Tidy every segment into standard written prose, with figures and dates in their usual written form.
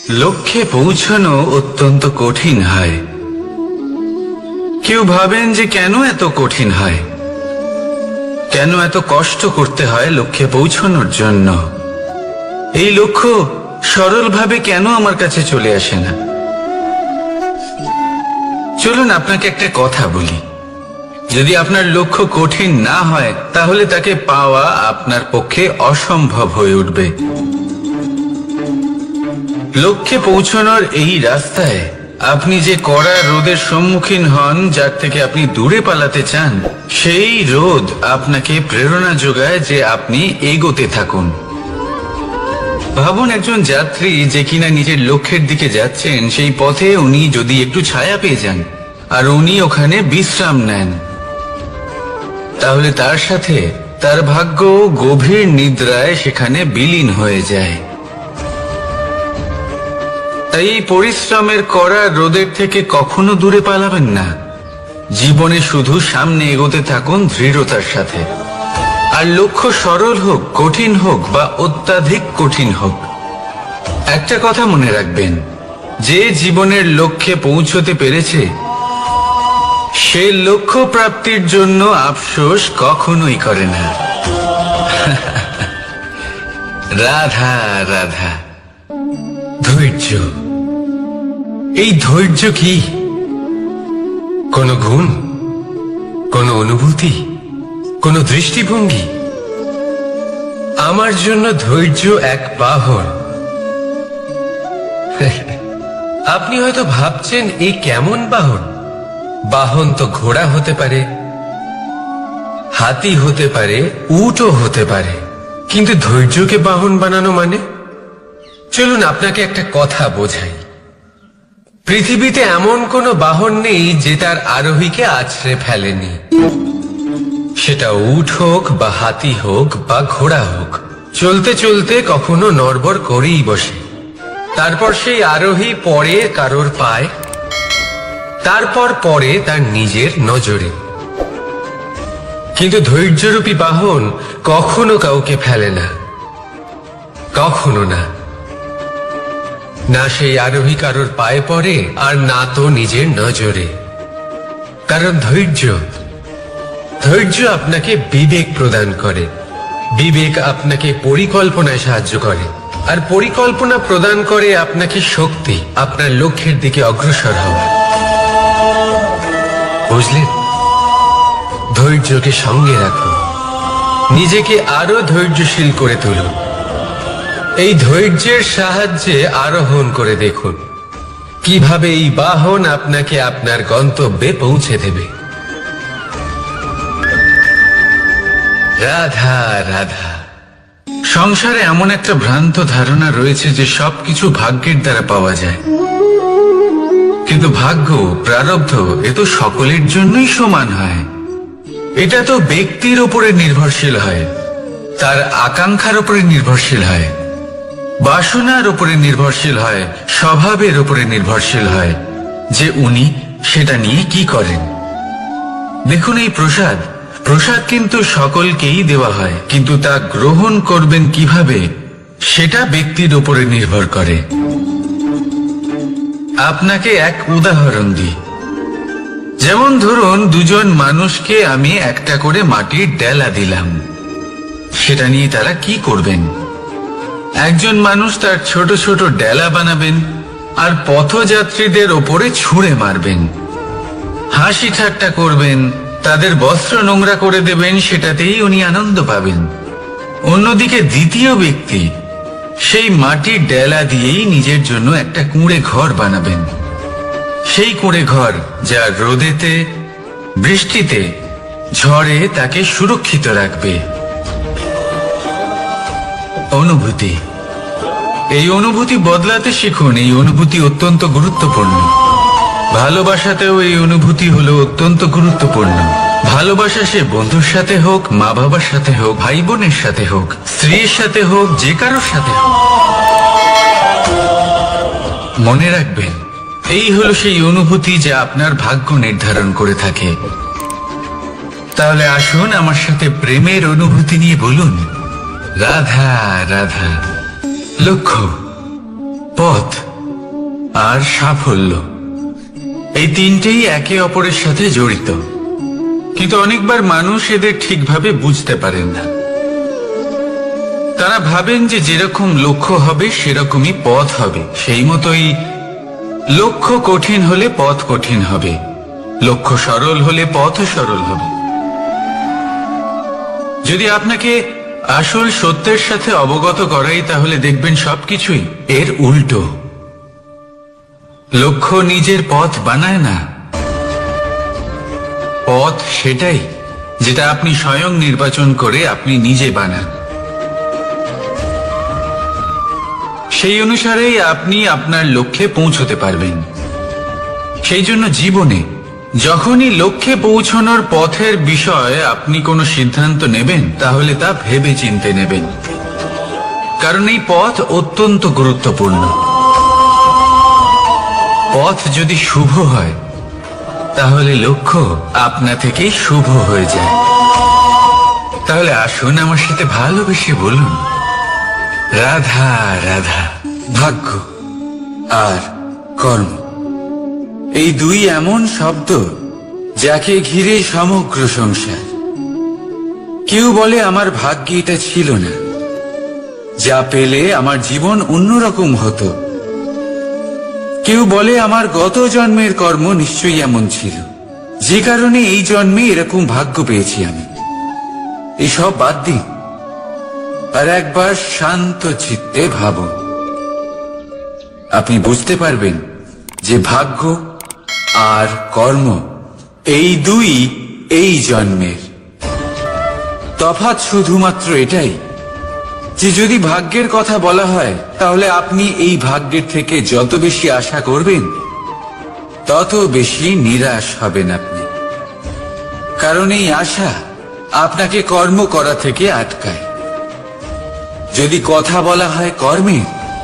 লক্ষ্যে পৌঁছানো অত্যন্ত কঠিন হয়। কেউ ভাবেন যে কেন এত কঠিন হয়, কেন এত কষ্ট করতে হয় লক্ষ্যে পৌঁছানোর জন্য। এই লক্ষ্য সরলভাবে কেন আমার কাছে চলে আসে না। চলুন আপনাকে একটা কথা বলি, যদি আপনার লক্ষ্য কঠিন না হয় তাহলে তাকে পাওয়া আপনার পক্ষে অসম্ভব হয়ে উঠবে। লক্ষ্যে পৌঁছানোর এই রাস্তায় আপনি যে কড়া রোদের সম্মুখীন হন, যার থেকে আপনি দূরে পালাতে চান, সেই রোদ আপনাকে প্রেরণা যোগায় যে আপনি এগোতে থাকুন। ভাবুন একজন যাত্রী যে কিনা নিজের লক্ষ্যের দিকে যাচ্ছেন, সেই পথে উনি যদি একটু ছায়া পেয়ে যান আর উনি ওখানে বিশ্রাম নেন, তাহলে তার সাথে তার ভাগ্য গভীর নিদ্রায় সেখানে বিলীন হয়ে যায়। তাই এই পরিশ্রমের কড়া রোদের থেকে কখনো দূরে পালাবেন না। জীবনে শুধু সামনে এগোতে থাকুন দৃঢ়তার সাথে। আর লক্ষ্য সরল হোক, কঠিন হোক বা অত্যাধিক কঠিন হোক, একটা কথা মনে রাখবেন, যে জীবনের লক্ষ্যে পৌঁছতে পেরেছে সে লক্ষ্য প্রাপ্তির জন্য আফসোস কখনোই করে না। রাধা রাধা। ধৈর্য, এই ধৈর্য কি কোনো গুণ, কোনো অনুভূতি, কোনো দৃষ্টিভঙ্গি? আমার জন্য ধৈর্য এক বাহন। আপনি হয়তো ভাবছেন এই কেমন বাহন? বাহন তো ঘোড়া হতে পারে, হাতি হতে পারে, উটও হতে পারে, কিন্তু ধৈর্যকে বাহন বানানো মানে? চলুন আপনাকে একটা কথা বোঝাই। পৃথিবীতে এমন কোনো বাহন নেই যে তার আরোহীকে আছড়ে ফেলেনি। সেটা উট হোক বা হাতি হোক বা ঘোড়া হোক, চলতে চলতে কখনো নড়বড় করেই বসে। তারপর সেই আরোহী পড়ে কারোর পায়, তারপর পড়ে তার নিজের নজরে। কিন্তু ধৈর্যরূপী বাহন কখনো কাউকে ফেলে না, কখনো না। না সেই আরোহী কারোর পায়ে পড়ে আর না তো নিজের নজরে। কারণ ধৈর্য আপনাকে বিবেক প্রদান করে, বিবেক আপনাকে পরিকল্পনায় সাহায্য করে, আর পরিকল্পনা প্রদান করে আপনাকে শক্তি আপনার লক্ষ্যের দিকে অগ্রসর হওয়া। বুঝলেন? ধৈর্যকে সঙ্গে রাখুন, নিজেকে আরো ধৈর্যশীল করে তুলুন। এই ধৈর্যের সাহায্যে আরোহণ করে দেখুন কিভাবে এই বাহন আপনাকে আপনার গন্তব্যে পৌঁছে দেবে। রাধা রাধা। সংসারে এমন একটা ভ্রান্ত ধারণা রয়েছে যে সবকিছু ভাগ্যের দ্বারা পাওয়া যায়, কিন্তু ভাগ্য, প্রারব্ধ এ তো সকলের জন্যই সমান হয়। এটা তো ব্যক্তির উপরে নির্ভরশীল হয়, তার আকাঙ্ক্ষার উপরে নির্ভরশীল হয়, বাসনার উপরে নির্ভরশীল হয়, স্বভাবের উপরে নির্ভরশীল হয় যে উনি সেটা নিয়ে কি করেন। দেখুন এই প্রসাদ কিন্তু সকলকেই দেওয়া হয়, কিন্তু তা গ্রহণ করবেন কিভাবে সেটা ব্যক্তির উপরে নির্ভর করে। আপনাকে এক উদাহরণ দিই। যেমন ধরুন দুজন মানুষকে আমি একটা করে মাটির ডেলা দিলাম, সেটা নিয়ে তারা কি করবেন? একজন মানুষ তার ছোট ছোট ডেলা বানাবেন আর পথযাত্রীদের ওপরে ছুঁড়ে মারবেন, হাসি ঠাট্টা করবেন, তাদের বস্ত্র নোংরা করে দেবেন, সেটাতেই উনি আনন্দ পাবেন। অন্যদিকে দ্বিতীয় ব্যক্তি সেই মাটির ডেলা দিয়েই নিজের জন্য একটা কুঁড়ে ঘর বানাবেন। সেই কুঁড়ে ঘর যা রোদেতে, বৃষ্টিতে, ঝড়ে তাকে সুরক্ষিত রাখবে। অনুভূতি, এই অনুভূতি বদলাতে শিখুন। এই অনুভূতি অত্যন্ত গুরুত্বপূর্ণ। ভালোবাসাতেও এই অনুভূতি হলো অত্যন্ত গুরুত্বপূর্ণ। ভালোবাসা সে বন্ধুর সাথে হোক, মা বাবার সাথে হোক, ভাই বোনের সাথে হোক, স্ত্রীর সাথে হোক, যে কারোর সাথে হোক, মনে রাখবেন এই হলো সেই অনুভূতি যা আপনার ভাগ্য নির্ধারণ করে থাকে। তাহলে আসুন আমার সাথে প্রেমের অনুভূতি নিয়ে বলুন, রাধা রাধা। লক্ষ্য, পথ, আর সাফল্য, এই তিনটেই একে অপরের সাথে জড়িত। কিন্তু অনেকবার মানুষ এদের ঠিকভাবে বুঝতে পারেন না। তারা ভাবেন যে যেরকম লক্ষ্য হবে সেরকমই পথ হবে, সেই মতোই লক্ষ্য কঠিন হলে পথ কঠিন হবে, লক্ষ্য সরল হলে পথও সরল হবে। যদি আপনাকে আসল সত্যের সাথে অবগত করাই, তাহলে দেখবেন সবকিছুই এর উল্টো। লক্ষ্য নিজের পথ বানায় না, পথ সেটাই যেটা আপনি স্বয়ং নির্বাচন করে আপনি নিজে বানান। সেই অনুসারেই আপনি আপনার লক্ষ্যে পৌঁছতে পারবেন। সেই জন্য জীবনে যখনই লক্ষ্যে পৌঁছানোর পথের বিষয়ে আপনি কোনো সিদ্ধান্ত নেবেন, তাহলে তা ভেবে চিন্তে নেবেন, কারণ এই পথ অত্যন্ত গুরুত্বপূর্ণ। পথ যদি শুভ হয়, তাহলে লক্ষ্য আপনা থেকেই শুভ হয়ে যায়। তাহলে আসুন আমার সাথে ভালোবেসে বলুন, রাধা রাধা। ভাগ্য আর কর্ম, এই দুই এমন শব্দ যাকে ঘিরে সমগ্র সংসার। কেউ বলে আমার ভাগ্যে এটা ছিল না, যা পেলে আমার জীবন অন্যরকম হতো। কেউ বলে আমার গত জন্মের কর্ম নিশ্চয়ই এমন ছিল, যে কারণে এই জন্মে এরকম ভাগ্য পেয়েছি আমি। এসব বাদ দিন, আর একবার শান্ত চিত্তে ভাবুন। আপনি বুঝতে পারবেন যে ভাগ্য আর কর্ম এই দুই এই জন্মের। তফাৎ শুধুমাত্র এটাই যে যদি ভাগ্যের কথা বলা হয়, তাহলে আপনি এই ভাগ্যের থেকে যত বেশি আশা করবেন, তত বেশি নিরাশ হবেন আপনি। কারণ এই আশা আপনাকে কর্ম করা থেকে আটকায়। যদি কথা বলা হয় কর্মে,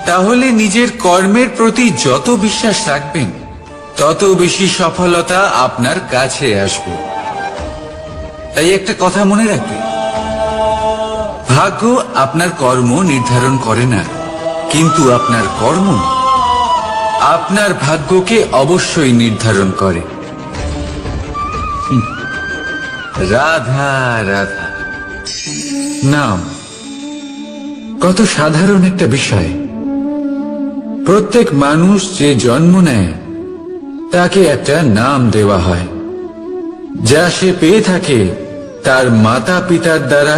তাহলে নিজের কর্মের প্রতি যত বিশ্বাস রাখবেন, তত বেশি সফলতা আপনার কাছে আসবে। তাই একটা কথা মনে রাখবেন, ভাগ্য আপনার কর্ম নির্ধারণ করে না, কিন্তু আপনার কর্ম আপনার ভাগ্যকে অবশ্যই নির্ধারণ করে। রাধা রাধা নাম কত সাধারণ একটা বিষয়। প্রত্যেক মানুষ যে জন্ম নেয়, তাকে একটা নাম দেওয়া হয়, যা সে পেয়ে থাকে তার মাতা পিতার দ্বারা,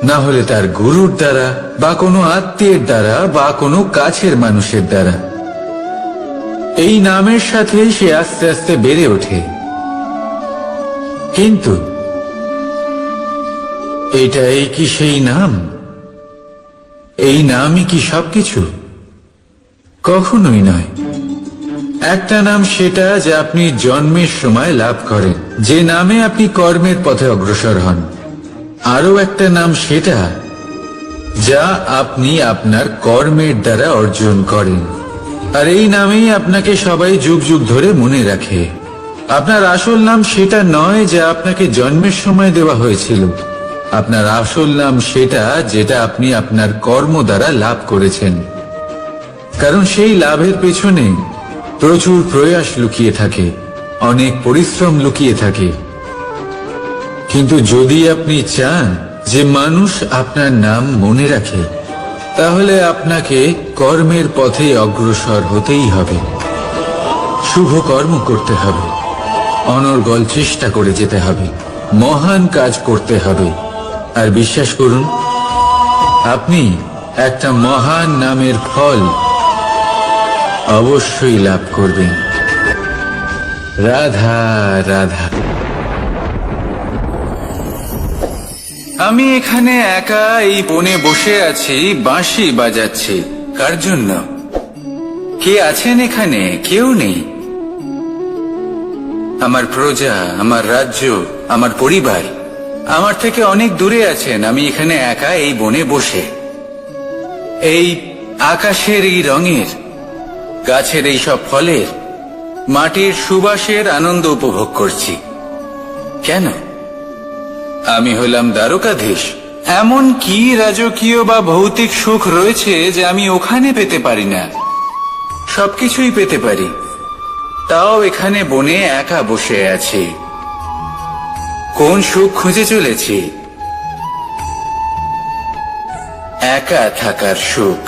না হলে তার গুরুর দ্বারা, বা কোনো আত্মীয়ের দ্বারা, বা কোনো কাছের মানুষের দ্বারা। এই নামের সাথে সে আস্তে আস্তে বেড়ে ওঠে। কিন্তু এটাই কি সেই নাম? এই নামই কি সবকিছু? কখনোই নয়। একটা নাম সেটা যা আপনি জন্মের সময় লাভ করেন, যে নামে আপনি কর্মের পথে অগ্রসর হন। আরো একটা নাম সেটা যা আপনি আপনার কর্মের দ্বারা অর্জন করেন। আর এই নামেই আপনাকে সবাই যুগ যুগ ধরে মনে রাখে। আপনার আসল নাম সেটা নয় যা আপনাকে জন্মের সময় দেওয়া হয়েছিল। আপনার আসল নাম সেটা যেটা আপনি আপনার কর্ম দ্বারা লাভ করেছেন। কারণ সেই লাভের পেছনে প্রচুর প্রয়াস লুকিয়ে থাকে, অনেক পরিশ্রম লুকিয়ে থাকে। কিন্তু যদি আপনি চান যে মানুষ আপনার নাম মনে রাখে, তাহলে আপনাকে কর্মের পথে অগ্রসর হতেই হবে। শুভ কর্ম করতে হবে, অনর্গল চেষ্টা করে যেতে হবে, মহান কাজ করতে হবে। আর বিশ্বাস করুন, আপনি একটা মহান নামের ফল অবশ্যই লাভ করবেন। রাধা রাধা। আমি এখানে একা এই বনে বসে আছি, বাঁশি বাজাচ্ছি। কার জন্য? কে আছেন এখানে? কেউ নেই। আমার প্রজা, আমার রাজ্য, আমার পরিবার আমার থেকে অনেক দূরে আছেন। আমি এখানে একা এই বনে বসে এই আকাশের এই রঙের, গাছের এই সব ফলের, মাটির সুবাসের আনন্দ উপভোগ করছি। কেন? আমি হলাম দ্বারকাধীশ। এমন কি রাজকীয় বা ভৌতিক সুখ রয়েছে যে আমি ওখানে পেতে পারি না? সবকিছুই পেতে পারি, তাও এখানে বনে একা বসে আছি। কোন সুখ খুঁজে চলেছি? একা থাকার সুখ।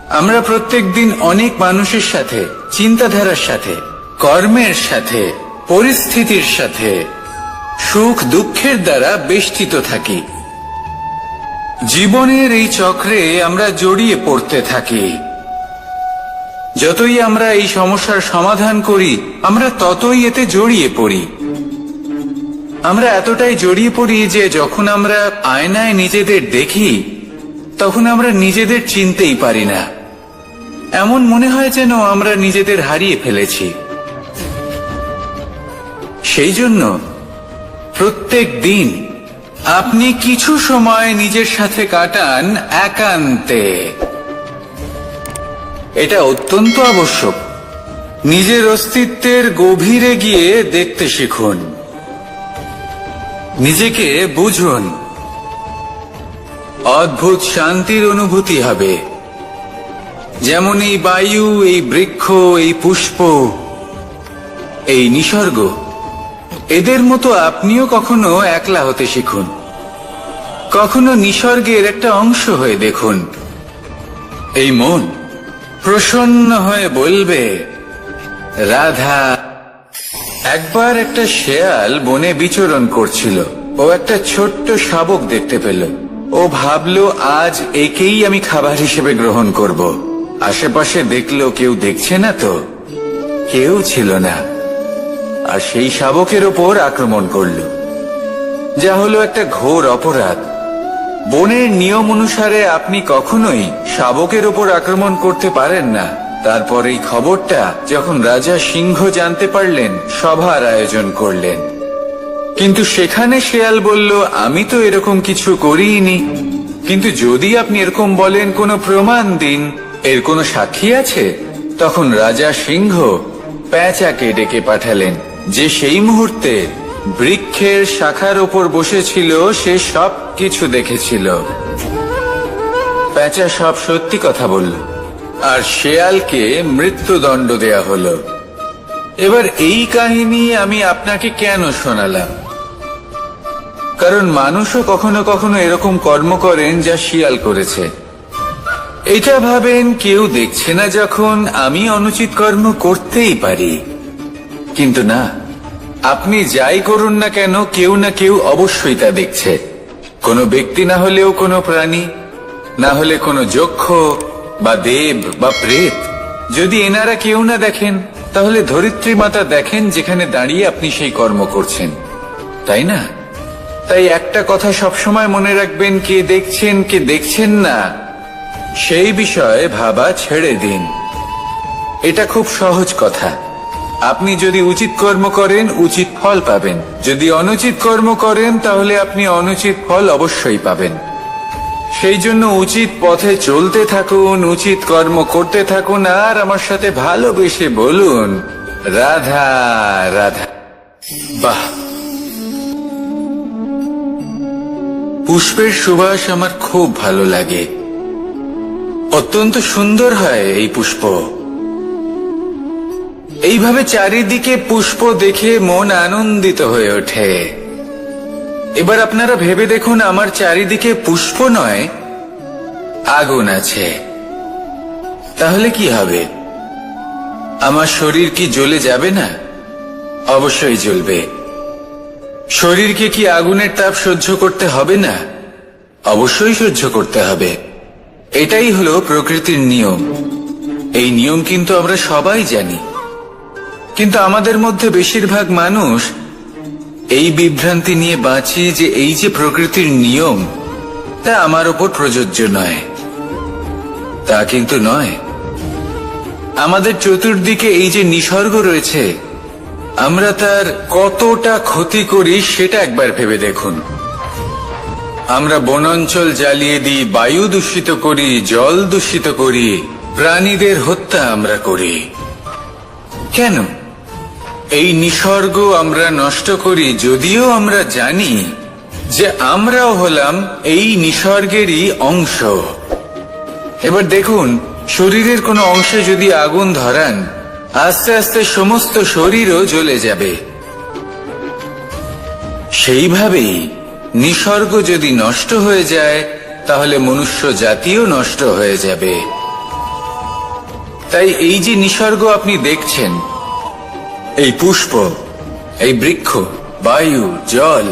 আমরা প্রত্যেকদিন অনেক মানুষের সাথে, চিন্তাধারার সাথে, কর্মের সাথে, পরিস্থিতির সাথে, সুখ দুঃখের দ্বারা বেষ্টিত থাকি। জীবনের এই চক্রে আমরা জড়িয়ে পড়তে থাকি। যতই আমরা এই সমস্যার সমাধান করি, আমরা ততই এতে জড়িয়ে পড়ি। আমরা এতটাই জড়িয়ে পড়ি যে যখন আমরা আয়নায় নিজেদের দেখি, তখন আমরা নিজেদের চিনতেই পারি না। এমন মনে হয় যেন আমরা নিজেদের হারিয়ে ফেলেছি। সেই জন্য প্রত্যেক দিন আপনি কিছু সময় নিজের সাথে কাটান একান্তে। এটা অত্যন্ত আবশ্যক। নিজের অস্তিত্বের গভীরে গিয়ে দেখতে শিখুন, নিজেকে বুঝুন। অদ্ভুত শান্তির অনুভূতি হবে। যেমন এই বায়ু, এই বৃক্ষ, এই পুষ্প, এই নিসর্গ, এদের মতো আপনিও কখনো একলা হতে শিখুন। কখনো নিসর্গের একটা অংশ হয়ে দেখুন। এই মন প্রসন্ন হয়ে বলবে, রাধা। একবার একটা শেয়াল বনে বিচরণ করছিল। ও একটা ছোট্ট শাবক দেখতে পেল। ও ভাবল, আজ একেই আমি খাবার হিসেবে গ্রহণ করব। আশেপাশে দেখলো, কেউ দেখছে না তো? কেউ ছিল না। আর সেই শাবকের ওপর আক্রমণ করল, যা হলো একটা ঘোর অপরাধ। বনের নিয়ম অনুসারে আপনি কখনোই শাবকের ওপর আক্রমণ করতে পারেন না। তারপর এই খবরটা যখন রাজা সিংহ জানতে পারলেন, সভার আয়োজন করলেন। কিন্তু সেখানে শেয়াল বলল, আমি তো এরকম কিছু করিনি। কিন্তু যদি আপনি এরকম বলেন, কোনো প্রমাণ দিন, এর কোনো সাক্ষী আছে? তখন রাজা সিংহ পেঁচাকে ডেকে পাঠালেন, যে সেই মুহূর্তে বৃক্ষের শাখার ওপর বসেছিল। সে সব কিছু দেখেছিল। পেঁচা সব সত্যি কথা বলল, আর শেয়ালকে মৃত্যুদণ্ড দেয়া হলো। এবার এই কাহিনী আমি আপনাকে কেন শোনালাম? কারণ মানুষও কখনো কখনো এরকম কর্ম করেন যা শিয়াল করেছে। এটা ভাবেন, কেউ দেখছে না যখন, আমি অনুচিত কর্ম করতেই পারি। কিন্তু না, আপনি যাই করুন না কেন, কেউ না কেউ অবশ্যই তা দেখছে। কোনো ব্যক্তি না হলেও কোনো প্রাণী, না হলে কোনো যক্ষ বা দেব বা প্রেত। যদি এনারা কেউ না দেখেন, তাহলে ধরিত্রী মাতা দেখেন, যেখানে দাঁড়িয়ে আপনি সেই কর্ম করছেন, তাই না? তাই একটা কথা সবসময় মনে রাখবেন, কে দেখছেন কে দেখছেন না, সেই বিষয়ে ভাবা ছেড়ে দিন। এটা খুব সহজ কথা। আপনি যদি উচিত কর্ম করেন, উচিত ফল পাবেন। যদি অনুচিত কর্ম করেন, তাহলে আপনি অনুচিত ফল অবশ্যই পাবেন। সেই জন্য উচিত পথে চলতে থাকুন, উচিত কর্ম করতে থাকুন, আর আমার সাথে ভালোবেসে বলুন, রাধা রাধা। বাহ! পুষ্পের সুবাস আমার খুব ভালো লাগে। অত্যন্ত সুন্দর হয় এই পুষ্প। এইভাবে চারিদিকে পুষ্প দেখে মন আনন্দিত হয়ে ওঠে। এবার আপনারা ভেবে দেখুন, আমার চারিদিকে পুষ্প নয়, আগুন আছে। তাহলে কি হবে? আমার শরীর কি জ্বলে যাবে না? অবশ্যই জ্বলবে। শরীরকে কি আগুনের তাপ সহ্য করতে হবে না? অবশ্যই সহ্য করতে হবে। এটাই হলো প্রকৃতির নিয়ম। এই নিয়ম কিন্তু আমরা সবাই জানি। কিন্তু আমাদের মধ্যে বেশিরভাগ মানুষ এই বিভ্রান্তি নিয়ে বাঁচি যে এই যে প্রকৃতির নিয়ম, তা আমার উপর প্রযোজ্য নয়। তা কিন্তু নয়। আমাদের চতুর্দিকে এই যে নিসর্গ রয়েছে, আমরা তার কতটা ক্ষতি করি সেটা একবার ভেবে দেখুন। আমরা বনাঞ্চল জ্বালিয়ে দিই, বায়ু দূষিত করি, জল দূষিত করি, প্রাণীদের হত্যা আমরা করি। কেন? এই নিসর্গ আমরা নষ্ট করি, যদিও আমরা জানি যে আমরাও হলাম এই নিসর্গেরই অংশ। এবার দেখুন, শরীরের কোনো অংশে যদি আগুন ধরান, আস্তে আস্তে সমস্ত শরীরও জ্বলে যাবে। সেইভাবেই নিসর্গ যদি নষ্ট হয়ে যায়, তাহলে মনুষ্য জাতিও নষ্ট হয়ে যাবে। তাই এই যে নিসর্গ আপনি দেখছেন, এই পুষ্প, এই বৃক্ষ, বায়ু, জল,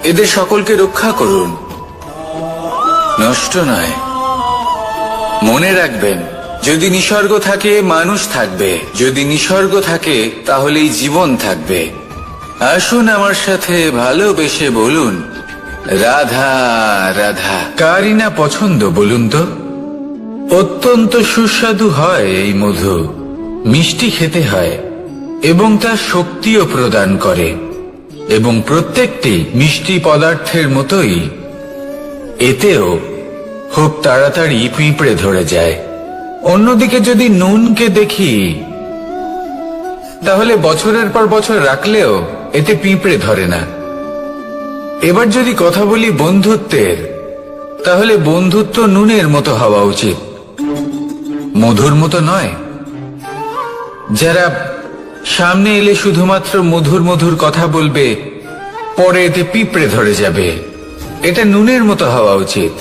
এদের সকলকে রক্ষা করুন, নষ্ট নয়। মনে রাখবেন, যদি নিসর্গ থাকে মানুষ থাকবে, যদি নিসর্গ থাকে তাহলেই জীবন থাকবে। আসুন আমার সাথে ভালোবেসে বলুন, রাধা রাধা। কারই না পছন্দ বলুন তো? অত্যন্ত সুস্বাদু হয় এই মধু, মিষ্টি খেতে হয় এবং তা শক্তিও প্রদান করে। এবং প্রত্যেকটি মিষ্টি পদার্থের মতোই এতেও খুব তাড়াতাড়ি পিঁপড়ে ধরে যায়। অন্যদিকে যদি নুনকে দেখি, তাহলে বছরের পর বছর রাখলেও এতে পিঁপড়ে ধরে না। এবার যদি কথা বলি বন্ধুত্বের, তাহলে বন্ধুত্ব নুনের মতো হওয়া উচিত, মধুর মতো নয়। যারা সামনে এলে শুধুমাত্র মধুর মধুর কথা বলবে, পরে এতে পিঁপড়ে ধরে যাবে, এটা নুনের মতো হওয়া উচিত।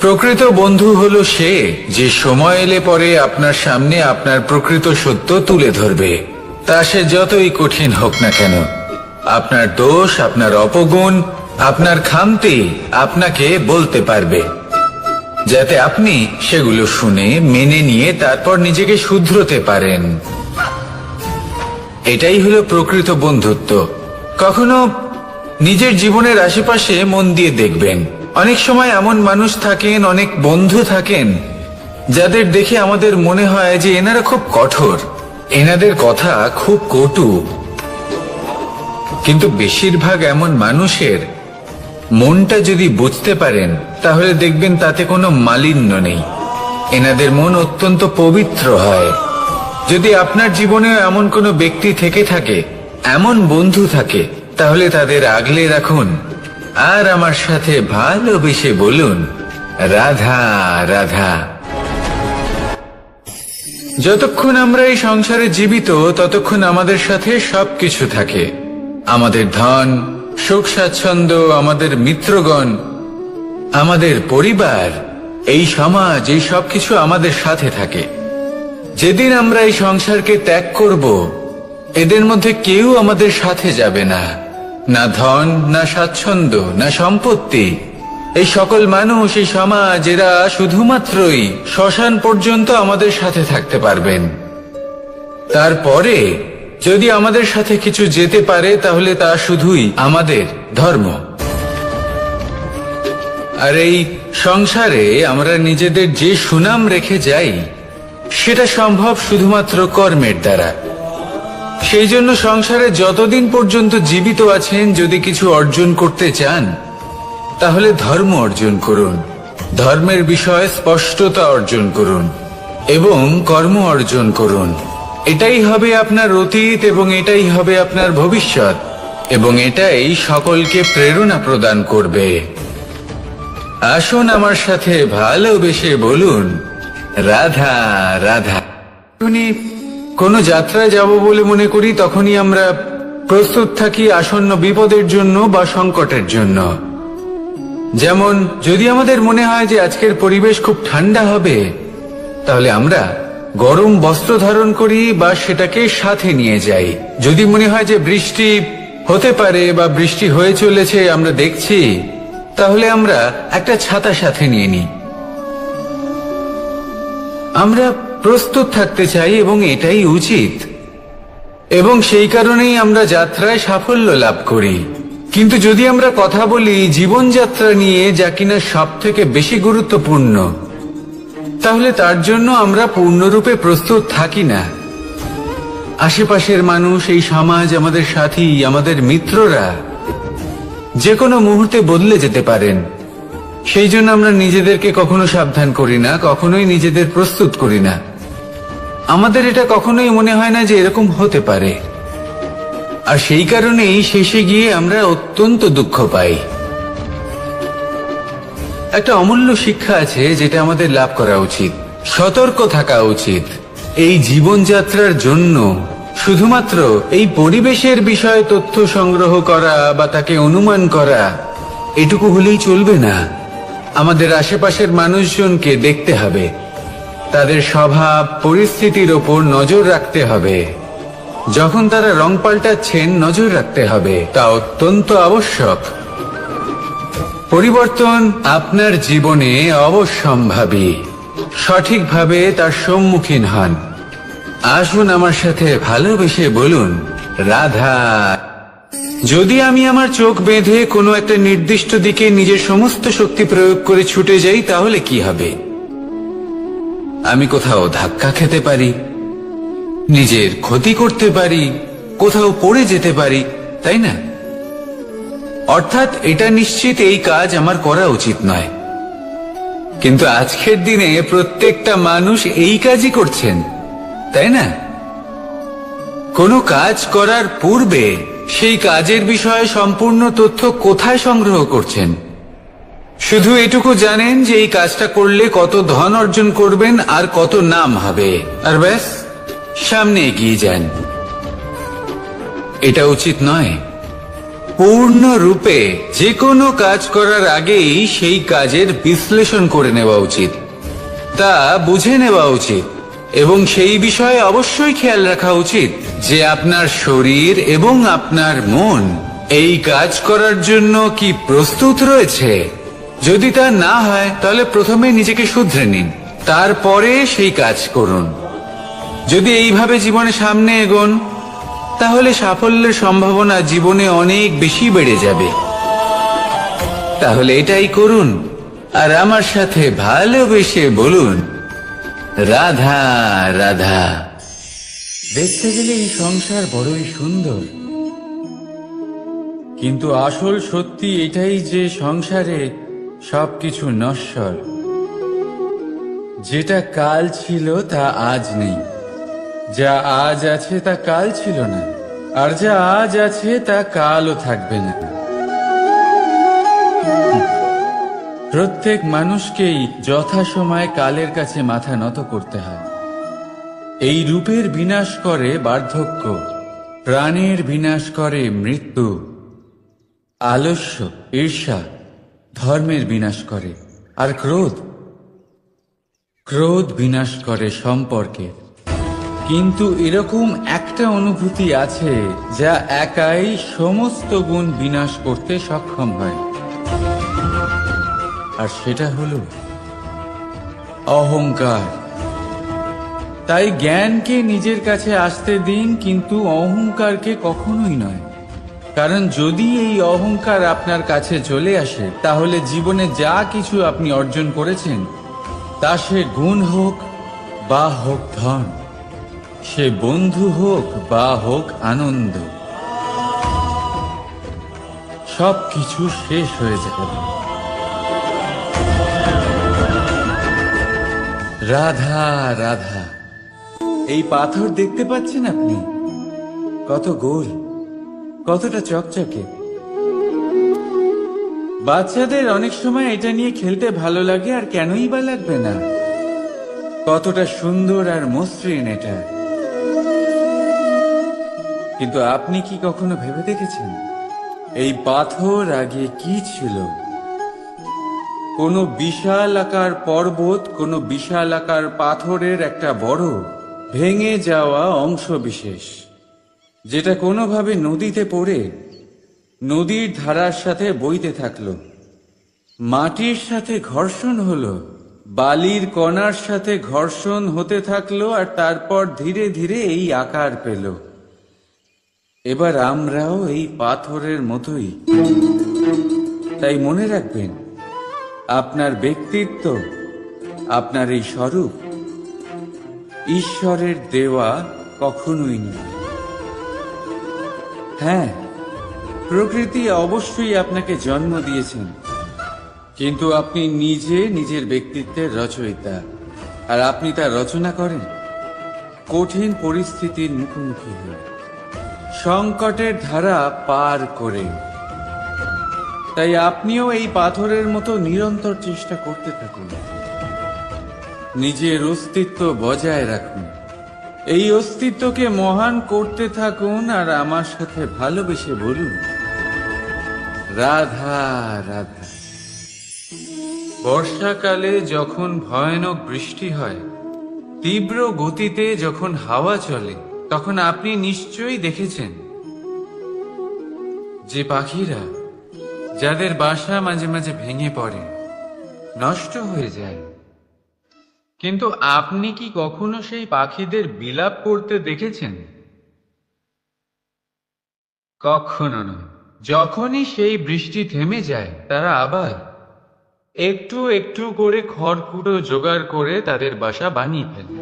প্রকৃত বন্ধু হলো সে, যে সময় এলে পরে আপনার সামনে আপনার প্রকৃত সত্য তুলে ধরবে, তা সে যতই কঠিন হোক না কেন। আপনার দোষ, আপনার অপগুণ, আপনার খামতি আপনাকে বলতে পারবে, যাতে আপনি সেগুলো শুনে মেনে নিয়ে তারপর নিজেকে শুধরোতে পারেন। এটাই হলো প্রকৃত বন্ধুত্ব। কখনো নিজের জীবনের আশেপাশে মন দিয়ে দেখবেন, অনেক সময় এমন মানুষ থাকেন, অনেক বন্ধু থাকেন, যাদের দেখে আমাদের মনে হয় যে এনারা খুব কঠোর, এনাদের কথা খুব কটু। কিন্তু বেশিরভাগ এমন মানুষের মনটা যদি বুঝতে পারেন, তাহলে দেখবেন তাতে কোনো মালিন্য নেই, এনাদের মন অত্যন্ত পবিত্র হয়। যদি আপনার জীবনেও এমন কোনো ব্যক্তি থেকে থাকে, এমন বন্ধু থাকে, তাহলে তাদের আগলে রাখুন আর আমার সাথে ভালোবেসে বলুন, রাধা রাধা। যতক্ষণ আমরা এই সংসারে জীবিত, ততক্ষণ আমাদের সাথে সবকিছু থাকে, আমাদের ধন, সুখ স্বাচ্ছন্দ্য, আমাদের মিত্রগণ, আমাদের পরিবার, এই সমাজ, এই সবকিছু আমাদের সাথে থাকে। যেদিন আমরা এই সংসারকে ত্যাগ করব, এদের মধ্যে কেউ আমাদের সাথে যাবে না, না ধন, না স্বাচ্ছন্দ্য, না সম্পত্তি। এই সকল মানুষ, এই সমাজ, এরা শুধুমাত্রই শ্মশান পর্যন্ত আমাদের সাথে থাকতে পারবেন। তারপরে যদি আমাদের সাথে কিছু যেতে পারে, তাহলে তা শুধুই আমাদের ধর্ম। আর এই সংসারে আমরা নিজেদের যে সুনাম রেখে যাই, সেটা সম্ভব শুধুমাত্র কর্মের দ্বারা। সেই জন্য সংসারে যতদিন পর্যন্ত জীবিত আছেন, যদি কিছু অর্জন করতে চান, তাহলে ধর্ম অর্জন করুন, ধর্মের বিষয়ে স্পষ্টতা অর্জন করুন এবং কর্ম অর্জন করুন। এটাই হবে আপনার অতীত এবং এটাই হবে আপনার ভবিষ্যৎ, এবং এটাই সকলকে প্রেরণা প্রদান করবে। আসুন আমার সাথে ভালোবেসে বলুন, রাধা রাধা। কোনো যাত্রায় যাব বলে মনে করি, তখনই আমরা প্রস্তুত থাকি আসন্ন বিপদের জন্য বা সংকটের জন্য। যেমন যদি আমাদের মনে হয় যে আজকের পরিবেশ খুব ঠান্ডা হবে, তাহলে আমরা গরম বস্ত্র ধারণ করি বা সেটাকে সাথে নিয়ে যাই। যদি মনে হয় যে বৃষ্টি হতে পারে বা বৃষ্টি হয়ে চলেছে, আমরা দেখছি, তাহলে আমরা একটা ছাতা সাথে নিয়ে নিই। আমরা প্রস্তুত থাকতে চাই এবং এটাই উচিত, এবং সেই কারণেই আমরা যাত্রায় সাফল্য লাভ করি। কিন্তু যদি আমরা কথা বলি জীবনযাত্রা নিয়ে, যা কিনা সব থেকে বেশি গুরুত্বপূর্ণ, তাহলে তার জন্য আমরা পূর্ণরূপে প্রস্তুত থাকি না। আশেপাশের মানুষ, এই সমাজ, আমাদের সাথী, আমাদের মিত্ররা যে কোনো মুহূর্তে বদলে যেতে পারেন। সেই জন্য আমরা নিজেদেরকে কখনো সাবধান করি না, কখনোই নিজেদের প্রস্তুত করি না। আমাদের এটা কখনোই মনে হয় না যে এরকম হতে পারে, আর সেই কারণেই শেষে গিয়ে আমরা অত্যন্ত দুঃখ পাই। একটা অমূল্য শিক্ষা আছে যেটা আমাদের লাভ করা উচিত। সতর্ক থাকা উচিত। এই জীবনযাত্রার জন্য শুধুমাত্র এই পরিবেশের বিষয়ে তথ্য সংগ্রহ করা বা তাকে অনুমান করা এটুকু হলেই চলবে না। আমাদের আশেপাশের মানুষজনকে দেখতে হবে, তাদের স্বভাব পরিস্থিতির ওপর নজর রাখতে হবে। যখন তারা রং পাল্টাচ্ছেন নজর রাখতে হবে, তা অত্যন্ত আবশ্যক। পরিবর্তন আপনার জীবনে অবশ্যম্ভাবী। সঠিকভাবে তার সম্মুখীন হন। আসুন আমার সাথে ভালোবেসে বলুন, রাধা। যদি আমি আমার চোখ বেঁধে কোনো একটা নির্দিষ্ট দিকে নিজের সমস্ত শক্তি প্রয়োগ করে ছুটে যাই, তাহলে কি হবে? আমি কোথাও ধাক্কা খেতে পারি, নিজের ক্ষতি করতে পারি, কোথাও পড়ে যেতে পারি, তাই না? অর্থাৎ এটা নিশ্চিত এই কাজ আমার করা উচিত নয়। কিন্তু আজকের দিনে প্রত্যেকটা মানুষ এই কাজই করছেন, তাই না? কোনো কাজ করার পূর্বে সেই কাজের বিষয়ে সম্পূর্ণ তথ্য কোথায় সংগ্রহ করছেন? শুধু এটুকু জানেন যে এই কাজটা করলে কত ধন অর্জন করবেন আর কত নাম হবে, আর ব্যাস সামনে এগিয়ে যান। এটা উচিত নয়। পূর্ণরূপে যে কোনো কাজ করার আগেই সেই কাজের বিশ্লেষণ করে নেওয়া উচিত, তা বুঝে নেওয়া উচিত, এবং সেই বিষয়ে অবশ্যই খেয়াল রাখা উচিত যে আপনার শরীর এবং আপনার মন এই কাজ করার জন্য কি প্রস্তুত রয়েছে। যদি তা না হয় তাহলে প্রথমে নিজেকে শুধরে নিন, তারপরে সেই কাজ করুন। যদি এইভাবে জীবনে সামনে এগোন, তাহলে সাফল্যের সম্ভাবনা জীবনে অনেক বেশি বেড়ে যাবে। তাহলে এটাই করুন, আর আমার সাথে ভালোবেসে বলুন, রাধা রাধা। দেখতে গেলে এই সংসার বড়ই সুন্দর, কিন্তু আসল সত্যি এটাই যে সংসারে সবকিছু নশ্বর। যেটা কাল ছিল তা আজ নেই, যা আজ আছে তা কাল ছিল না, আর যা আজ আছে তা কালও থাকবে না। প্রত্যেক মানুষকেই যথাসময়ে কালের কাছে মাথা নত করতে হয়। এই রূপের বিনাশ করে বার্ধক্য, প্রাণের বিনাশ করে মৃত্যু, আলস্য, ঈর্ষা ধর্মের বিনাশ করে, আর ক্রোধ বিনাশ করে সম্পর্কের। কিন্তু এরকম একটা অনুভূতি আছে যা একাই সমস্ত গুণ বিনাশ করতে সক্ষম হয়, আর সেটা হলো অহংকার। তাই জ্ঞানকে নিজের কাছে আসতে দিন, কিন্তু অহংকারকে কখনোই নয়। কারণ যদি এই অহংকার আপনার কাছে চলে আসে, তাহলে জীবনে যা কিছু আপনি অর্জন করেছেন, তা সে গুণ হোক বা হোক ধন, সে বন্ধু হোক বা হোক আনন্দ, সবকিছু শেষ হয়ে যাবে। রাধা রাধা। এই পাথর দেখতে পাচ্ছেন আপনি? কত গোল, কতটা চকচকে। বাচ্চাদের অনেক সময় এটা নিয়ে খেলতে ভালো লাগে, আর কেনই বা লাগবে না? কতটা সুন্দর আর মসৃণ এটা। কিন্তু আপনি কি কখনো ভেবে দেখেছেন এই পাথর আগে কি ছিল? কোনো বিশাল আকার পর্বত, কোনো বিশাল আকার পাথরের একটা বড় ভেঙে যাওয়া অংশ বিশেষ, যেটা কোনোভাবে নদীতে পড়ে নদীর ধারার সাথে বইতে থাকলো, মাটির সাথে ঘর্ষণ হলো, বালির কণার সাথে ঘর্ষণ হতে থাকলো, আর তারপর ধীরে ধীরে এই আকার পেল। এবার আমরাও এই পাথরের মতোই। তাই মনে রাখবেন, আপনার ব্যক্তিত্ব, আপনার এই স্বরূপ ঈশ্বরের দেওয়া কখনোই নয়। হ্যাঁ, প্রকৃতি অবশ্যই আপনাকে জন্ম দিয়েছেন, কিন্তু আপনি নিজে নিজের ব্যক্তিত্বের রচয়িতা, আর আপনি তা রচনা করেন কঠিন পরিস্থিতির মুখোমুখি হয়ে, সংকটের ধারা পার করে। তাই আপনিও এই পাথরের মতো নিরন্তর চেষ্টা করতে থাকুন। নিজের অস্তিত্ব বজায় রাখুন, এই অস্তিত্বকে মহান করতে থাকুন, আর আমার সাথে ভালোবেসে বলুন, রাধা রাধা। বর্ষাকালে যখন ভয়ানক বৃষ্টি হয়, তীব্র গতিতে যখন হাওয়া চলে, তখন আপনি নিশ্চয়ই দেখেছেন যে পাখিরা, যাদের বাসা মাঝে মাঝে ভেঙে পড়ে, নষ্ট হয়ে যায়, কিন্তু আপনি কি কখনো সেই পাখিদের বিলাপ করতে দেখেছেন? কখনো নয়। যখনই সেই বৃষ্টি থেমে যায়, তারা আবার একটু একটু করে খড়কুটো জোগাড় করে তাদের বাসা বানিয়ে ফেলে।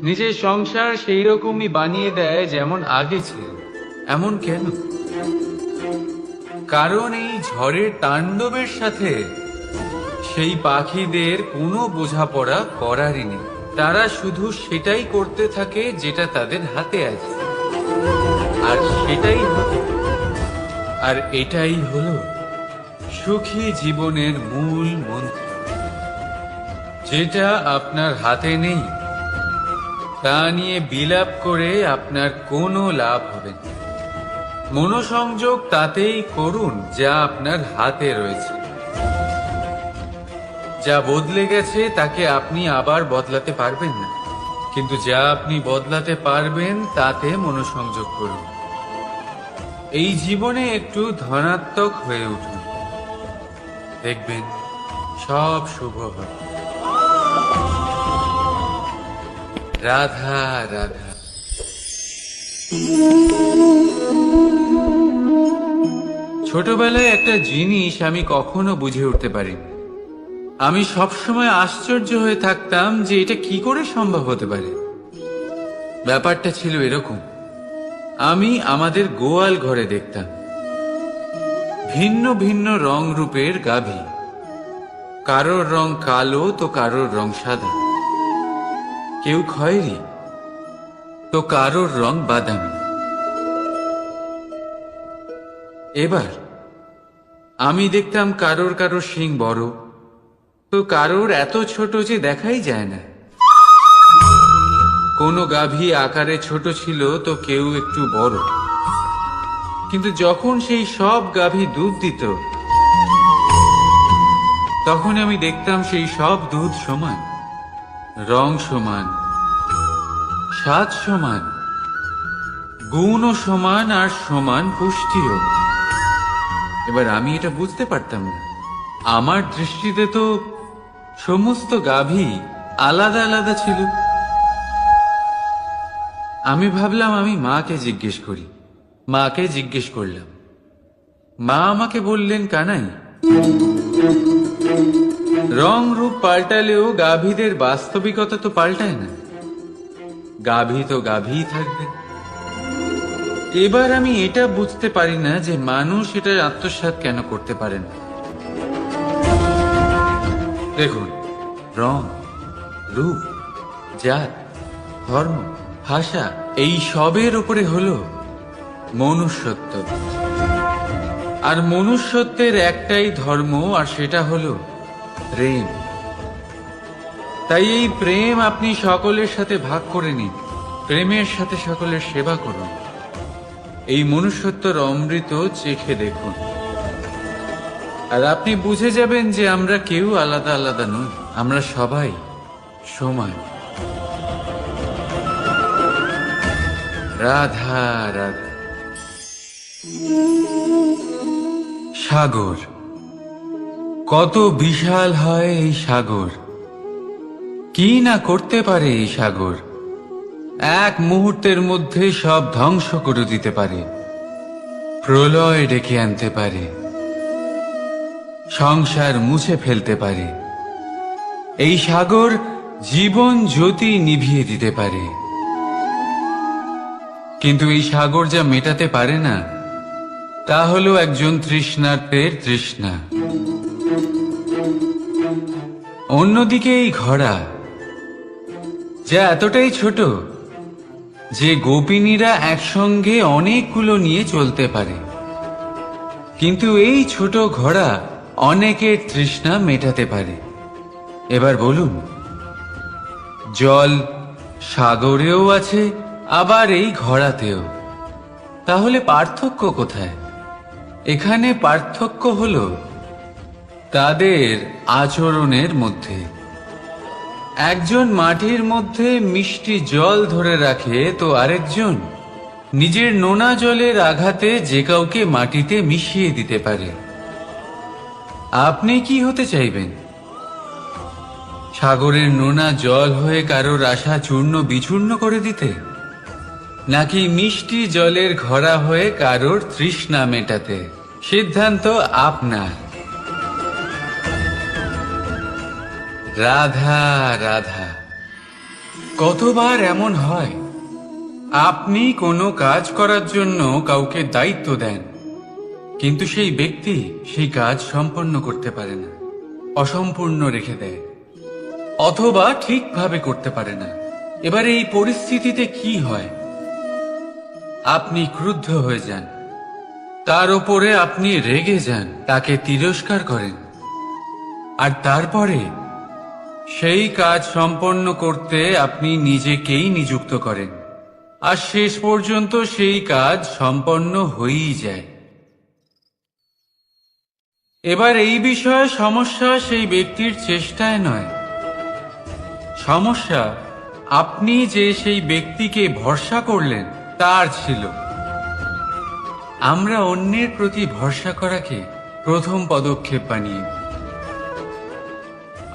নিজের সংসার সেই রকমই বানিয়ে দেয় যেমন আগে ছিল। এমন কেন? কারণ এই ঝড়ের তাণ্ডবের সাথে সেই পাখিদের কোনো বোঝাপড়া করারই নেই। তারা শুধু সেটাই করতে থাকে যেটা তাদের হাতে আছে, আর এটাই হলো সুখী জীবনের মূল মন্ত্র। যেটা আপনার হাতে নেই তা নিয়ে বিলাপ করে আপনার কোনো লাভ হবে না। মনোসংযোগ তাতেই করুন যা আপনার হাতে রয়েছে। যা বদলে গেছে তাকে আপনি আবার বদলাতে পারবেন না, কিন্তু যা আপনি বদলাতে পারবেন তাতে মনোসংযোগ করুন। এই জীবনে একটু ধনাত্মক হয়ে উঠুন, দেখবেন সব শুভ হবে। রাধা রাধা। ছোটবেলায় একটা জিনিস আমি কখনো বুঝে উঠতে পারিনি। আমি সবসময় আশ্চর্য হয়ে থাকতাম যে এটা কি করে সম্ভব হতে পারে। ব্যাপারটা ছিল এরকম, আমি আমাদের গোয়াল ঘরে দেখতাম ভিন্ন ভিন্ন রং রূপের গাভী। কারোর রং কালো তো কারোর রং সাদা, কেউ খয়েরি তো কারোর রং বাদামি। এবার আমি দেখতাম কারোর কারোর শিং বড় তো কারোর এত ছোট যে দেখাই যায় না। কোনো গাভী আকারে ছোট ছিল তো কেউ একটু বড়, কিন্তু যখন সেই সব গাভী দুধ দিত, তখন আমি দেখতাম সেই সব দুধ সমান, রং সমান, স্বাদ সমান, গুণও সমান, আর সমান পুষ্টিও। এবার আমি এটা বুঝতে পারতাম না। আমার দৃষ্টিতে তো সমস্ত গাভী আলাদা আলাদা ছিল। আমি ভাবলাম আমি মাকে জিজ্ঞেস করি। মাকে জিজ্ঞেস করলাম। মা আমাকে বললেন, কানাই, রং রূপ পাল্টালেও গাভীদের বাস্তবিকতা তো পাল্টায় না। গাভী তো গাভীই থাকবে। এবার আমি এটা বুঝতে পারি না যে মানুষ এটা আত্মসাৎ কেন করতে পারে না। দেখুন, রং, রূপ, জাত, ধর্ম, ভাষা, এই সবের উপরে হলো মনুষ্যত্ব। আর মনুষ্যত্বের একটাই ধর্ম, আর সেটা হলো প্রেম। তাই এই প্রেম আপনি সকলের সাথে ভাগ করে নিন। প্রেমের সাথে সকলের সেবা করুন। এই মনুষ্যত্বর অমৃত চেখে দেখুন, আর আপনি বুঝে যাবেন যে আমরা কেউ আলাদা আলাদা নই, আমরা সবাই সমান। রাধা রাধা। সাগর কত বিশাল হয় এই সাগর! কি না করতে পারে এই সাগর! এক মুহূর্তের মধ্যে সব ধ্বংস করে দিতে পারে, প্রলয় ডেকে আনতে পারে, সংসার মুছে ফেলতে পারে। এই সাগর জীবন জ্যোতি নিভিয়ে দিতে পারে। কিন্তু এই সাগর যা মেটাতে পারে না, তা হলো একজন তৃষ্ণার্তের তৃষ্ণা। অন্যদিকে এই ঘোড়া, যা এতটাই ছোট যে গোপিনীরা একসঙ্গে অনেকগুলো নিয়ে চলতে পারে, কিন্তু এই ছোট ঘোড়া অনেকের তৃষ্ণা মেটাতে পারে। এবার বলুন, জল সাগরেও আছে, আবার এই ঘড়াতেও। তাহলে পার্থক্য কোথায়? এখানে পার্থক্য হলো তাদের আচরণের মধ্যে। একজন মাটির মধ্যে মিষ্টি জল ধরে রাখে, তো আরেকজন নিজের নোনা জলের আঘাতে যে কাউকে মাটিতে মিশিয়ে দিতে পারে। আপনি কি হতে চাইবেন? সাগরের নোনা জল হয়ে কারোর আশা চূর্ণ বিচূর্ণ করে দিতে, নাকি মিষ্টি জলের ঘড়া হয়ে কারোর তৃষ্ণা মেটাতে? সিদ্ধান্ত আপনার। রাধা রাধা। কতবার এমন হয়, আপনি কোনো কাজ করার জন্য কাউকে দায়িত্ব দেন, কিন্তু সেই ব্যক্তি সেই কাজ সম্পন্ন করতে পারে না, অসম্পূর্ণ রেখে দেয়, অথবা ঠিকভাবে করতে পারে না। এবার এই পরিস্থিতিতে কি হয়? আপনি ক্রুদ্ধ হয়ে যান, তার উপরে আপনি রেগে যান, তাকে তিরস্কার করেন, আর তারপরে সেই কাজ সম্পন্ন করতে আপনি নিজেকেই নিযুক্ত করেন, আর শেষ পর্যন্ত সেই কাজ সম্পন্ন হয়েই যায়। এবার এই বিষয়ে সমস্যা সেই ব্যক্তির চেষ্টায় নয়, সমস্যা আপনি যে সেই ব্যক্তিকে ভরসা করলেন তার ছিল। আমরা অন্যের প্রতি ভরসা করাকে প্রথম পদক্ষেপ বানিয়ে,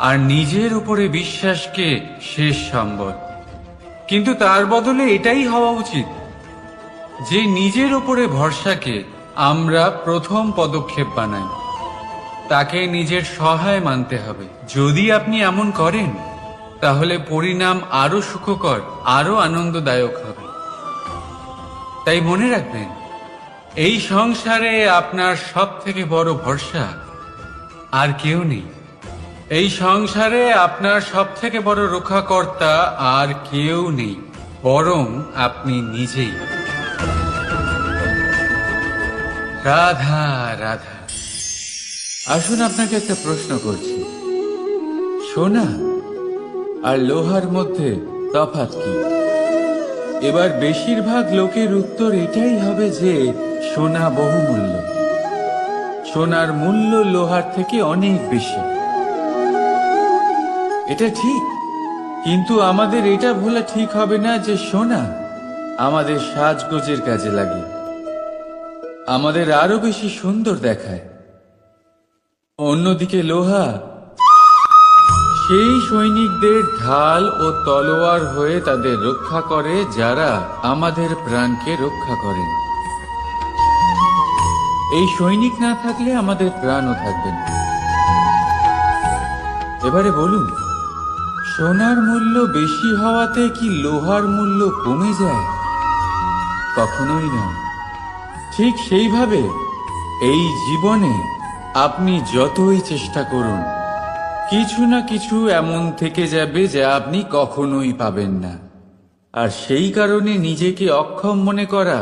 আর নিজের উপরে বিশ্বাসকে শেষ সম্বল। কিন্তু তার বদলে এটাই হওয়া উচিত যে নিজের উপরে ভরসাকে আমরা প্রথম পদক্ষেপ বানাই, তাকে নিজের সহায় মানতে হবে। যদি আপনি এমন করেন, তাহলে পরিণাম আরো সুখকর, আরো আনন্দদায়ক হবে। তাই মনে রাখবেন, এই সংসারে আপনার সব থেকে বড় ভরসা আর কেউ নেই। এই সংসারে আপনার সব থেকে বড় রক্ষাকর্তা আর কেউ নেই, বরং আপনি নিজেই। রাধা রাধা। আসুন আপনাকে একটা প্রশ্ন করছি, সোনা আর লোহার মধ্যে তফাৎ কি? এবার বেশিরভাগ লোকের উত্তর এটাই হবে যে সোনা বহুমূল্য, সোনার মূল্য লোহার থেকে অনেক বেশি। এটা ঠিক, কিন্তু আমাদের এটা ভোলা ঠিক হবে না যে সোনা আমাদের সাজগোজের কাজে লাগে, আমাদের আরো বেশি সুন্দর দেখায়। অন্যদিকে লোহা সেই সৈনিকদের ঢাল ও তলোয়ার হয়ে তাদের রক্ষা করে, যারা আমাদের প্রাণকে রক্ষা করেন। এই সৈনিক না থাকলে আমাদের প্রাণও থাকবে না। এবারে বলুন, সোনার মূল্য বেশি হওয়াতে কি লোহার মূল্য কমে যায়? কখনোই না। ঠিক সেইভাবে এই জীবনে আপনি যতই চেষ্টা করুন, কিছু না কিছু এমন থেকে যাবে যা আপনি কখনোই পাবেন না, আর সেই কারণে নিজেকে অক্ষম মনে করা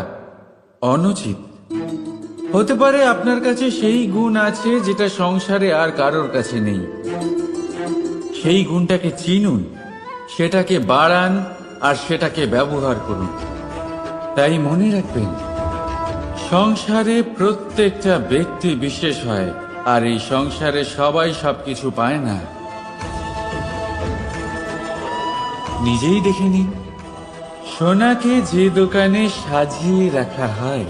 অনুচিত। হতে পারে আপনার কাছে সেই গুণ আছে যেটা সংসারে আর কারোর কাছে নেই। সেই গুণটাকে চিনুন, সেটাকে বাড়ান, আর সেটাকে ব্যবহার করুন। তাই মনে রাখবেন, সংসারে প্রত্যেকটা ব্যক্তি বিশেষ হয়, আর এই সংসারে সবাই সবকিছু পায় না। নিজেই দেখে নিন, সোনাকে যে দোকানে সাজিয়ে রাখা হয়,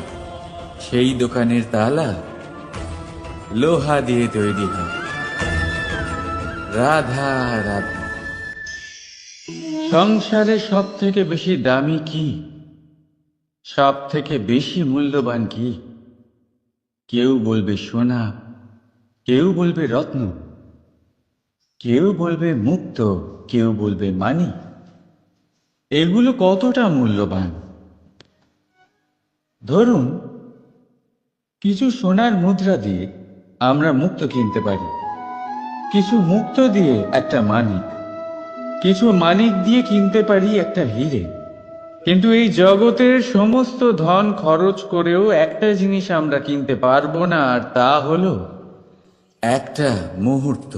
সেই দোকানের তালা লোহা দিয়ে তৈরি হয়। রাধা রাধা। সংসারে সব থেকে বেশি দামি কি, সব থেকে বেশি মূল্যবান কি? কেউ বলবে সোনা, কেউ বলবে রত্ন, কেউ বলবে মুক্ত, কেউ বলবে মানি। এগুলো কতটা মূল্যবান? ধরুন, কিছু সোনার মুদ্রা দিয়ে আমরা মুক্ত কিনতে পারি, কিছু মুক্ত দিয়ে একটা মানিক, কিছু মানিক দিয়ে কিনতে পারি একটা হিরে। কিন্তু এই জগতের সমস্ত ধন খরচ করেও একটা জিনিস আমরা কিনতে পারবো না, আর তা হলো একটা মুহূর্ত।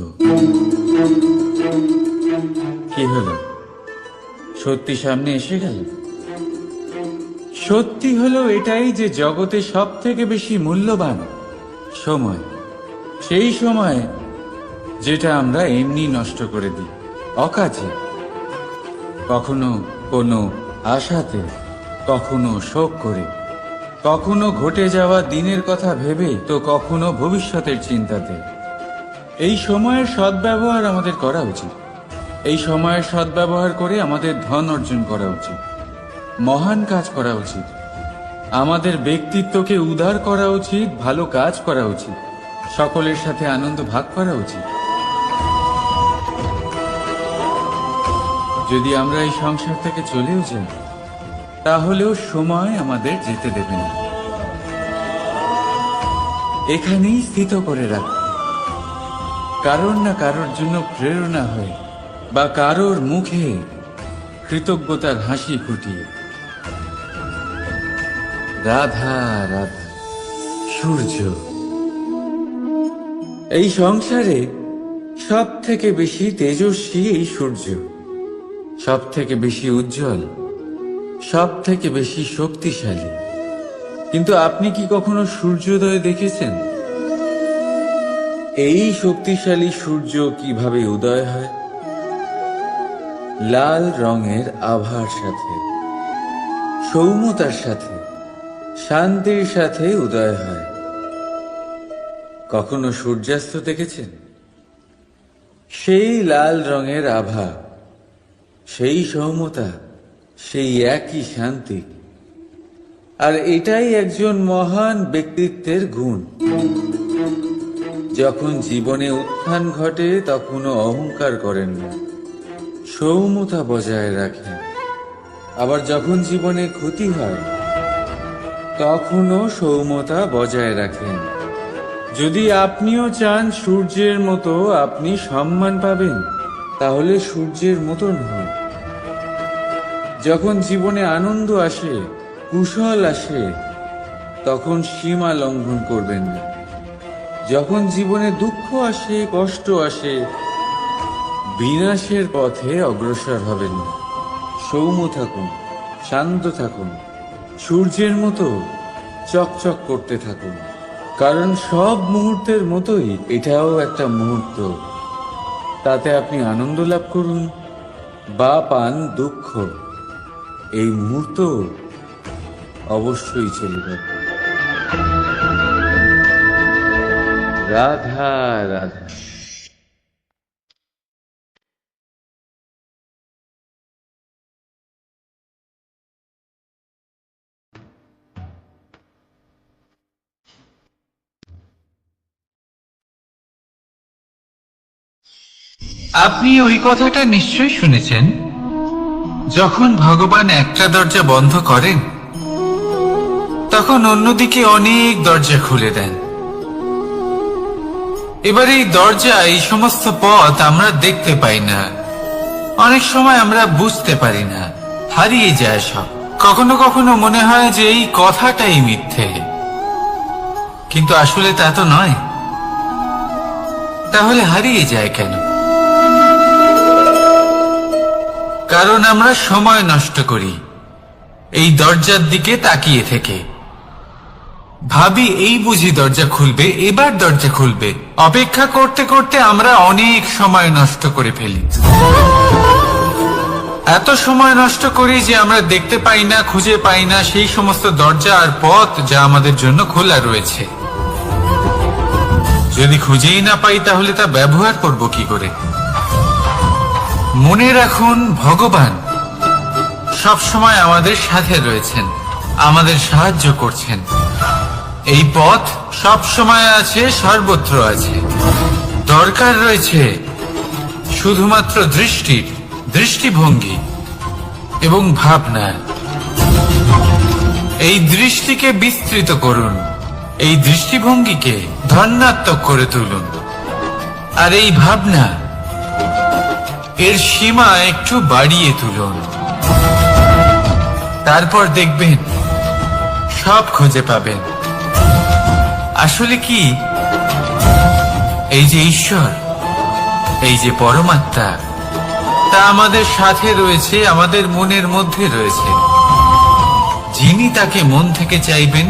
কি হলো, সত্যি সামনে এসে গেল। সত্যি হলো এটাই যে জগতে সব থেকে বেশি মূল্যবান সময়, সেই সময় যেটা আমরা এমনি নষ্ট করে দিই অকাজে, কখনো কোনো আশাতে, কখনো শোক করে, কখনো ঘটে যাওয়া দিনের কথা ভেবে, তো কখনো ভবিষ্যতের চিন্তাতে। এই সময়ের সদ্ব্যবহার আমাদের করা উচিত। এই সময়ের সদ্ব্যবহার করে আমাদের ধন অর্জন করা উচিত, মহান কাজ করা উচিত, আমাদের ব্যক্তিত্বকে উদার করা উচিত, ভালো কাজ করা উচিত, সকলের সাথে আনন্দ ভাগ করা উচিত। যদি আমরা এই সংসার থেকে চলেও যাই, তাহলেও সময় আমাদের যেতে দেবে না, এখানেই স্থিত করে রাখবে। কারোর না কারোর জন্য প্রেরণা হয়ে বা কারোর মুখে কৃতজ্ঞতার হাসি ফুটিয়ে। রাধা রাধা। সূর্য। এই সংসারে সব থেকে বেশি তেজস্বী এই সূর্য, সব থেকে বেশি উজ্জ্বল, সব থেকে বেশি শক্তিশালী। কিন্তু আপনি কি কখনো সূর্যোদয় দেখেছেন? এই শক্তিশালী সূর্য কিভাবে উদয় হয়? লাল রঙের আভার সাথে, সৌম্যতার সাথে, শান্তির সাথে উদয় হয়। কখনো সূর্যাস্ত দেখেছেন? সেই লাল রঙের আভা, সেই সৌম্যতা, সেই একই শান্তি। আর এটাই একজন মহান ব্যক্তিত্বের গুণ। যখন জীবনে উত্থান ঘটে তখনও অহংকার করেন না, সৌম্যতা বজায় রাখেন। আবার যখন জীবনে ক্ষতি হয় তখনও সৌম্যতা বজায় রাখেন। যদি আপনিও চান সূর্যের মতো আপনি সম্মান পাবেন, তাহলে সূর্যের মতন হন। যখন জীবনে আনন্দ আসে, কুশল আসে, তখন সীমা লঙ্ঘন করবেন না। যখন জীবনে দুঃখ আসে, কষ্ট আসে, বিনাশের পথে অগ্রসর হবেন না। সৌম্য থাকুন, শান্ত থাকুন, সূর্যের মতো চকচক করতে থাকুন। কারণ সব মুহূর্তের মতোই এটাও একটা মুহূর্ত। তাতে আপনি আনন্দ লাভ করুন বা পান দুঃখ, এই মুহূর্ত অবশ্যই চলে যাবে। রাধা রাধা। আপনি ওই কথাটা নিশ্চয়ই শুনেছেন, যখন ভগবান একটা দরজা বন্ধ করেন তখন অন্যদিকে অনেক দরজা খুলে দেন। এবার এই দরজা, এই সমস্ত পথ আমরা দেখতে পাই না, অনেক সময় আমরা বুঝতে পারি না, হারিয়ে যায় সব। কখনো কখনো মনে হয় যে এই কথাটাই মিথ্যে, কিন্তু আসলে তা তো নয়। তাহলে হারিয়ে যায় কেন? কারণ আমরা সময় নষ্ট করি এই দরজার দিকে তাকিয়ে থেকে। ভাবি এই বুঝি দরজা খুলবে, এবার দরজা খুলবে। অপেক্ষা করতে করতে আমরা অনেক সময় নষ্ট করে ফেলি। এত সময় নষ্ট করি যে আমরা দেখতে পাই না, খুঁজে পাই না সেই সমস্ত দরজা আর পথ যা আমাদের জন্য খোলা রয়েছে। যদি খুঁজেই না পাই তাহলে তা ব্যবহার করব কি করে? মনে রাখুন, ভগবান সব সময় আমাদের সাথে রয়েছেন, আমাদের সাহায্য করছেন। এই পথ সব সময় আছে, সর্বত্র আছে। দরকার রয়েছে শুধুমাত্র দৃষ্টির, দৃষ্টিভঙ্গি এবং ভাবনা। এই দৃষ্টিকে বিস্তৃত করুন, এই দৃষ্টিভঙ্গিকে ধনাত্মক করে তুলুন, আর এই ভাবনা, এর সীমা একটু বাড়িয়ে তুলুন। তারপর দেখবেন সব খুঁজে পাবেন। আসলে কি, এই যে ঈশ্বর, এই যে পরমাত্মা, তা আমাদের সাথে রয়েছে, আমাদের মনের মধ্যে রয়েছে। যিনি তাকে মন থেকে চাইবেন